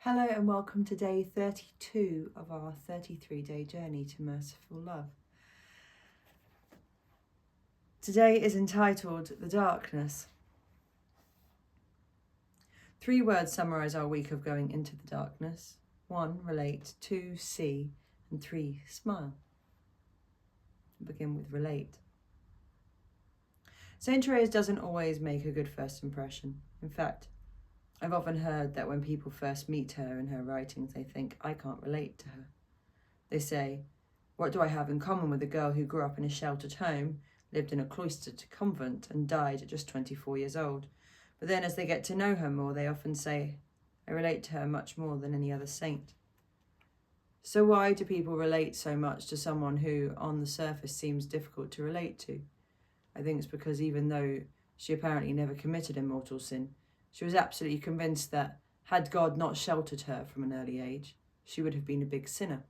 Hello and welcome to day 32 of our 33-day journey to merciful love. Today is entitled The Darkness. 3 words summarise our week of going into the darkness. 1, relate. 2, see. And 3, smile. We'll begin with relate. St. Therese doesn't always make a good first impression. In fact, I've often heard that when people first meet her in her writings, they think, I can't relate to her. They say, what do I have in common with a girl who grew up in a sheltered home, lived in a cloistered convent, and died at just 24 years old? But then as they get to know her more, they often say, I relate to her much more than any other saint. So why do people relate so much to someone who, on the surface, seems difficult to relate to? I think it's because even though she apparently never committed a mortal sin, she was absolutely convinced that, had God not sheltered her from an early age, she would have been a big sinner.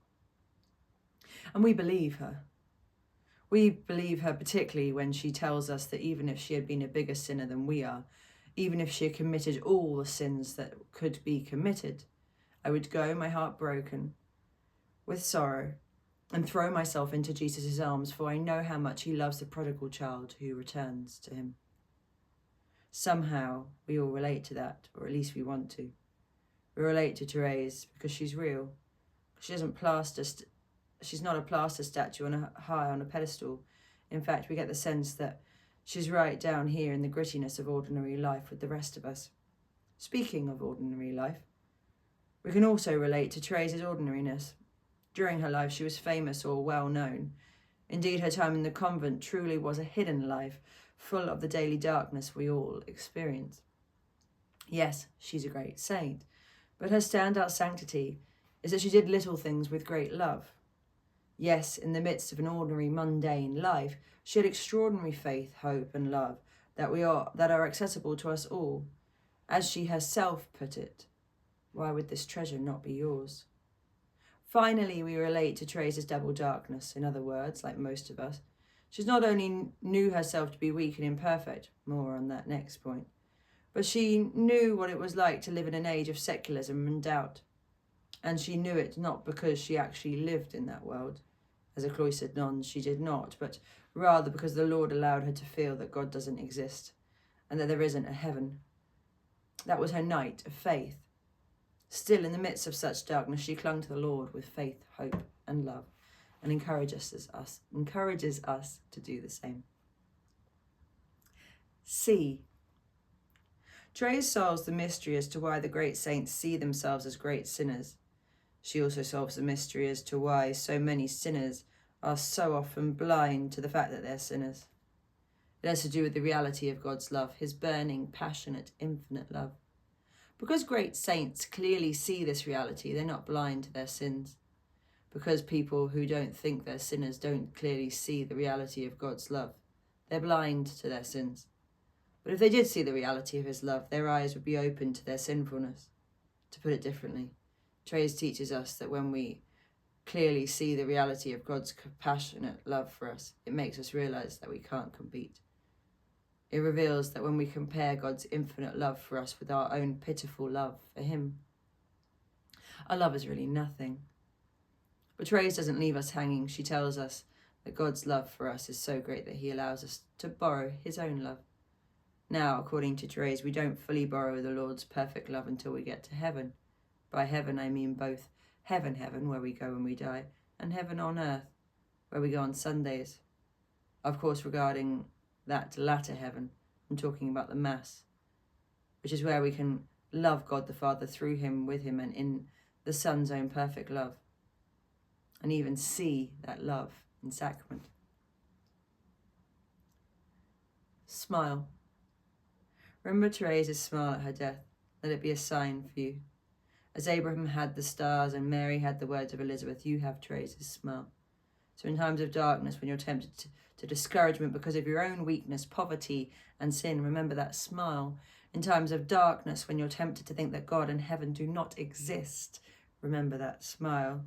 And we believe her. We believe her particularly when she tells us that even if she had been a bigger sinner than we are, even if she had committed all the sins that could be committed, I would go, my heart broken, with sorrow, and throw myself into Jesus' arms, for I know how much he loves the prodigal child who returns to him. Somehow we all relate to that, or at least we want to. We relate to Therese because she's real. She's not a plaster statue high on a pedestal. In fact, we get the sense that she's right down here in the grittiness of ordinary life with the rest of us. Speaking of ordinary life, we can also relate to Therese's ordinariness. During her life, she was famous or well known. Indeed, her time in the convent truly was a hidden life, full of the daily darkness we all experience. Yes, she's a great saint, but her standout sanctity is that she did little things with great love. Yes, in the midst of an ordinary, mundane life, she had extraordinary faith, hope, and love that are accessible to us all. As she herself put it, why would this treasure not be yours? Finally, we relate to Therese's double darkness. In other words, like most of us, she not only knew herself to be weak and imperfect, more on that next point, but she knew what it was like to live in an age of secularism and doubt. And she knew it not because she actually lived in that world. As a cloistered nun, she did not, but rather because the Lord allowed her to feel that God doesn't exist and that there isn't a heaven. That was her night of faith. Still, in the midst of such darkness, she clung to the Lord with faith, hope, and love, and encourages us to do the same. See. Therese solves the mystery as to why the great saints see themselves as great sinners. She also solves the mystery as to why so many sinners are so often blind to the fact that they're sinners. It has to do with the reality of God's love, his burning, passionate, infinite love. Because great saints clearly see this reality, they're not blind to their sins. Because people who don't think they're sinners don't clearly see the reality of God's love, they're blind to their sins. But if they did see the reality of his love, their eyes would be open to their sinfulness. To put it differently, Therese teaches us that when we clearly see the reality of God's compassionate love for us, it makes us realise that we can't compete. It reveals that when we compare God's infinite love for us with our own pitiful love for him, our love is really nothing. But Therese doesn't leave us hanging. She tells us that God's love for us is so great that he allows us to borrow his own love. Now, according to Therese, we don't fully borrow the Lord's perfect love until we get to heaven. By heaven, I mean both heaven, where we go when we die, and heaven on earth, where we go on Sundays. Of course, regarding that latter heaven, I'm talking about the Mass, which is where we can love God the Father through him, with him, and in the Son's own perfect love, and even see that love in sacrament. Smile. Remember Therese's smile at her death. Let it be a sign for you. As Abraham had the stars and Mary had the words of Elizabeth, you have Therese's smile. So in times of darkness, when you're tempted to discouragement because of your own weakness, poverty, and sin, remember that smile. In times of darkness, when you're tempted to think that God and heaven do not exist, remember that smile.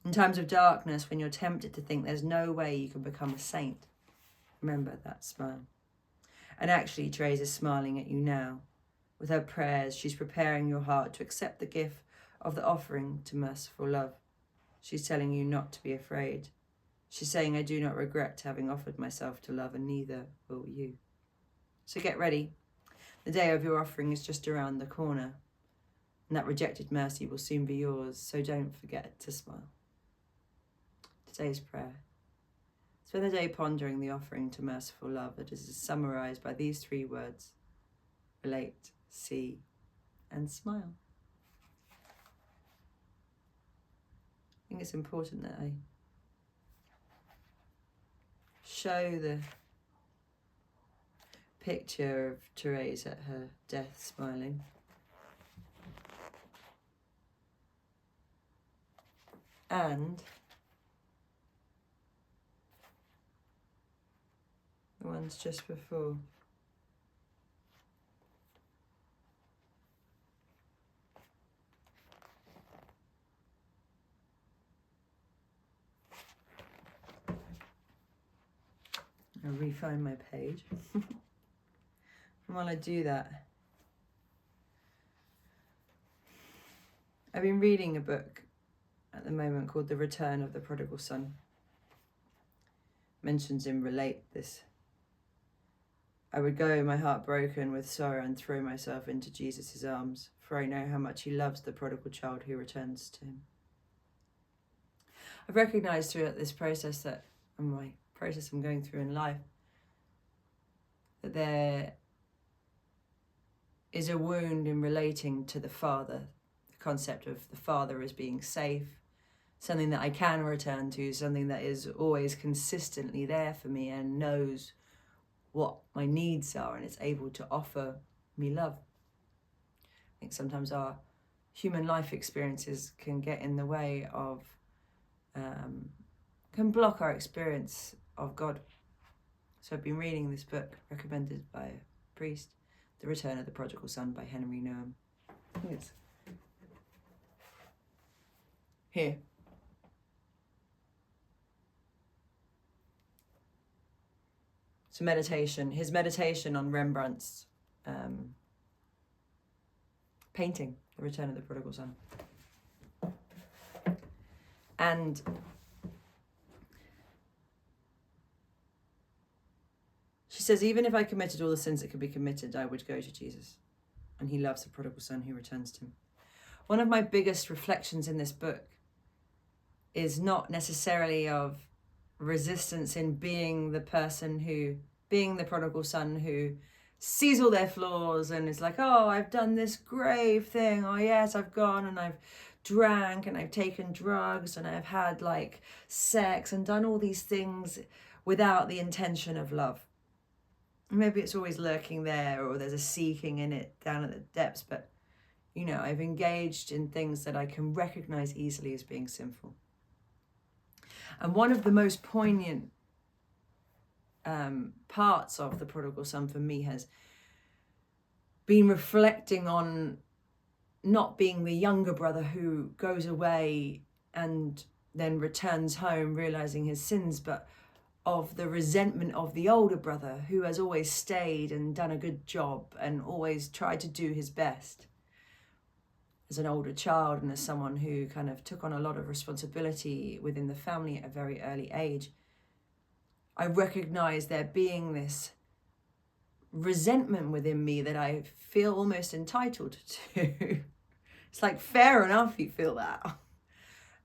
In times of darkness, when you're tempted to think there's no way you can become a saint, remember that smile. And actually, Therese is smiling at you now. With her prayers, she's preparing your heart to accept the gift of the offering to merciful love. She's telling you not to be afraid. She's saying, I do not regret having offered myself to love, and neither will you. So get ready. The day of your offering is just around the corner, and that rejected mercy will soon be yours, so don't forget to smile. Today's prayer. Spend the day pondering the offering to merciful love that is summarised by these 3 words: relate, see, and smile. I think it's important that I show the picture of Therese at her death smiling. And the ones just before. I'll re-find my page. And while I do that, I've been reading a book at the moment called The Return of the Prodigal Son. Mentions in Relate this: I would go, my heart broken with sorrow, and throw myself into Jesus' arms, for I know how much he loves the prodigal child who returns to him. I've recognised throughout this process that, and my process I'm going through in life, that there is a wound in relating to the Father, the concept of the Father as being safe, something that I can return to, something that is always consistently there for me and knows what my needs are and it's able to offer me love. I think sometimes our human life experiences can get in the way of, can block our experience of God. So I've been reading this book recommended by a priest, The Return of the Prodigal Son by Henry Nouwen. I think it's here. So meditation, his meditation on Rembrandt's painting, The Return of the Prodigal Son. And she says, even if I committed all the sins that could be committed, I would go to Jesus. And he loves the prodigal son who returns to him. One of my biggest reflections in this book is not necessarily of resistance in being the person who, being the prodigal son who sees all their flaws and is like, oh, I've done this grave thing. Oh yes, I've gone and I've drank and I've taken drugs and I've had like sex and done all these things without the intention of love. Maybe it's always lurking there, or there's a seeking in it down at the depths, but you know, I've engaged in things that I can recognize easily as being sinful. And one of the most poignant parts of the prodigal son for me has been reflecting on not being the younger brother who goes away and then returns home realizing his sins, but of the resentment of the older brother who has always stayed and done a good job and always tried to do his best. As an older child and as someone who kind of took on a lot of responsibility within the family at a very early age, I recognize there being this resentment within me that I feel almost entitled to. It's like, fair enough you feel that.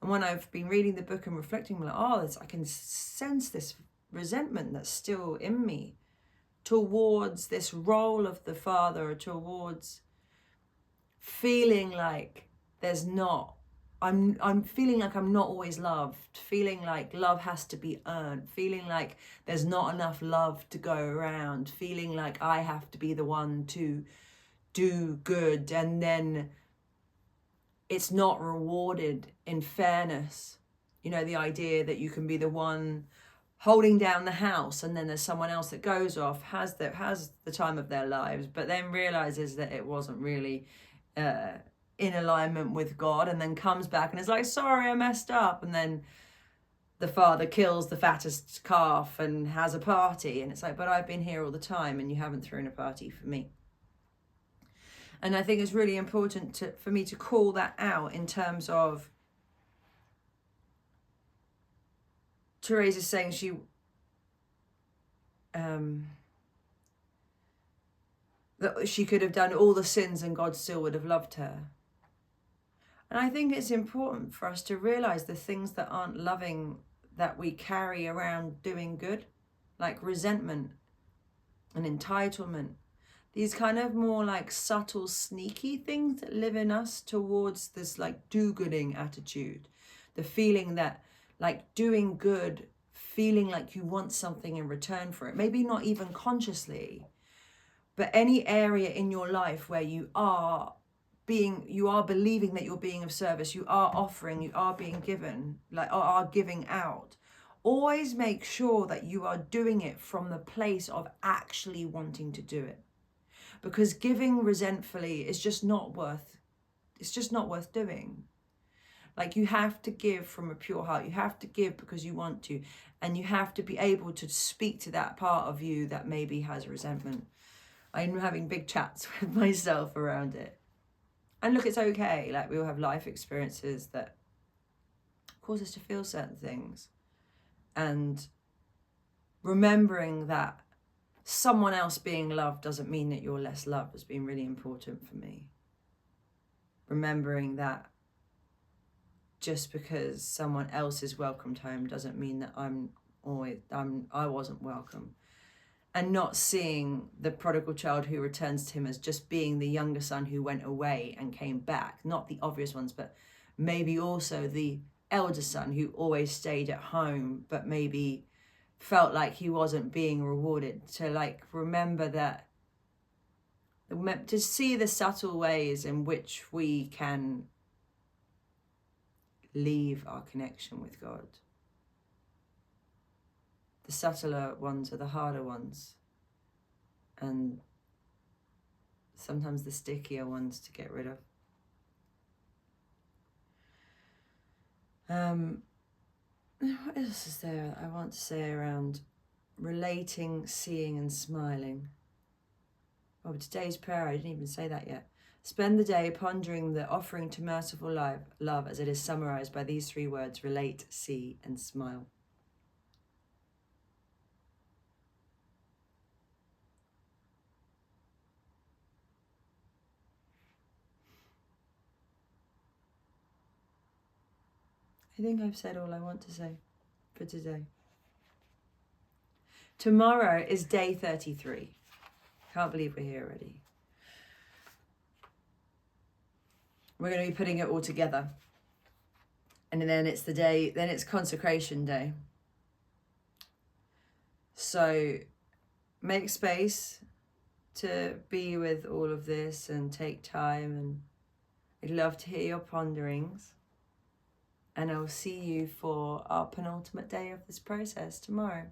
And when I've been reading the book and reflecting, I'm like, oh, I can sense this resentment that's still in me towards this role of the father, or towards feeling like there's not, I'm feeling like I'm not always loved, feeling like love has to be earned, feeling like there's not enough love to go around, feeling like I have to be the one to do good, and then it's not rewarded in fairness. You know, the idea that you can be the one holding down the house and then there's someone else that goes off, has the time of their lives, but then realizes that it wasn't really in alignment with God, and then comes back and is like, sorry, I messed up. And then the father kills the fattest calf and has a party. And it's like, but I've been here all the time and you haven't thrown a party for me. And I think it's really important for me to call that out in terms of Teresa saying that she could have done all the sins and God still would have loved her. And I think it's important for us to realize the things that aren't loving that we carry around doing good, like resentment and entitlement. These kind of more like subtle, sneaky things that live in us towards this like do-gooding attitude. The feeling that like doing good, feeling like you want something in return for it. Maybe not even consciously, but any area in your life where you are believing that you're being of service, you are offering, you are being given, like are giving out. Always make sure that you are doing it from the place of actually wanting to do it. Because giving resentfully is just not worth doing. Like, you have to give from a pure heart. You have to give because you want to. And you have to be able to speak to that part of you that maybe has resentment. I'm having big chats with myself around it. And look, it's okay. Like, we all have life experiences that cause us to feel certain things. And remembering that someone else being loved doesn't mean that you're less loved has been really important for me. Remembering that just because someone else is welcomed home doesn't mean that I wasn't welcome. And not seeing the prodigal child who returns to him as just being the younger son who went away and came back. Not the obvious ones, but maybe also the elder son who always stayed at home, but maybe felt like he wasn't being rewarded. To like remember that, to see the subtle ways in which we can leave our connection with God. The subtler ones are the harder ones, and sometimes the stickier ones to get rid of. What else is there I want to say around relating, seeing and smiling? Oh, today's prayer, I didn't even say that yet. Spend the day pondering the offering to merciful love as it is summarized by these 3 words: relate, see and smile. I think I've said all I want to say for today. Tomorrow is day 33. Can't believe we're here already. We're going to be putting it all together. And then it's it's consecration day. So make space to be with all of this and take time. And I'd love to hear your ponderings. And I'll see you for our penultimate day of this process tomorrow.